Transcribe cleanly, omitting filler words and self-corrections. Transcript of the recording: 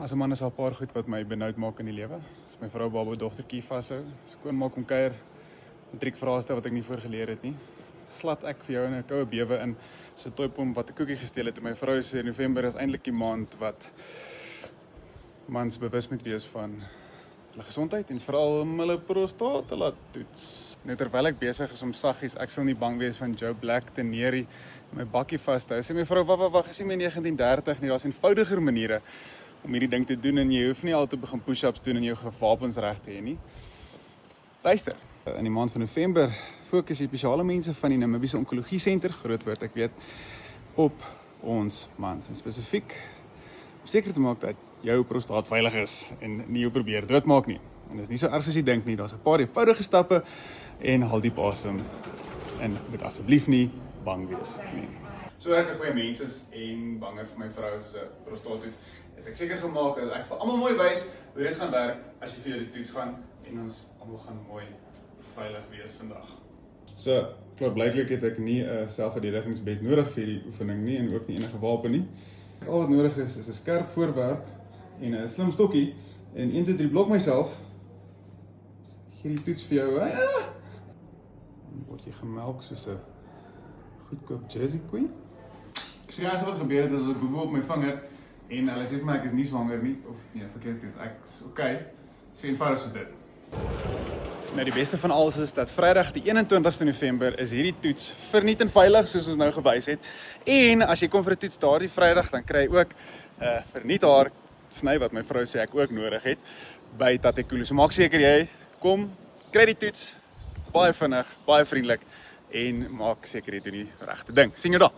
As 'n man is daar 'n paar goed wat my benoud maak in die lewe. As my vrou, baba, dogtertjie vashou, skoonmaak om kuier, matriekvrae stel wat ek nie voorgeleer het nie. Slat ek vir jou in 'n koue bewe in so 'n toipom wat 'n koekie gesteel het en my vrou sê November is eintlik die maand wat mans bewus moet wees van hulle gesondheid en veral om hulle prostaat te laat toets. Nou terwyl ek besig is om saggies, ek sal nie bang wees van Joe Black te neerie my bakkie vas te hou. Sê my vrou, wag, is nie meer 1930 nie, daar's eenvoudiger maniere om hierdie ding te doen en jy hoef nie al te begin push-ups doen en jou gewapens reg te hê nie. Luister, in die maand van November fokus die spesiale mense van die Namibiese Onkologie Senter, groot woord ek weet, op ons mans en spesifiek om seker te maak dat jou prostaat veilig is en nie jou probeer doodmaak nie. En dit is nie so erg soos jy dink nie, daar's 'n paar eenvoudige stappe en haal diep asem en moet asseblief nie bang wees nie. So ek is goeie mense en banger vir my vrou se prostaattoets. Het ek seker gemaak dat ek vir almal mooi wys hoe dit gaan werk as jy vir jou die toets gaan en ons almal gaan mooi veilig wees vandag. So, klaarblyklik het ek nie 'n selfverdedigingsbed nodig vir die oefening nie en ook nie enige wapen nie. Al wat nodig is 'n skerp voorwerp en 'n slim stokkie en 1 2 3 blok myself. Gee die toets vir jou, hè? Dan word jy gemelk soos 'n goedkoop Jersey koei. Ek sê as wat gebeur het is ek boe op my vinger en hulle sê vir my ek is nie swanger nie of nee, verkeerd is. Ek's okay. So eenvoudig soos dit. Nou die beste van alles is dat Vrydag die 21ste November is hierdie toets verniet en veilig soos ons nou gewys het. En as jy kom vir 'n toets daardie Vrydag, dan kry jy ook 'n verniet haar sny wat my vrou sê ek ook nodig het by Tatekulu. So maak seker jy kom, kry die toets baie vinnig, baie vriendelik en maak seker jy doen die regte ding. Sien jou daar.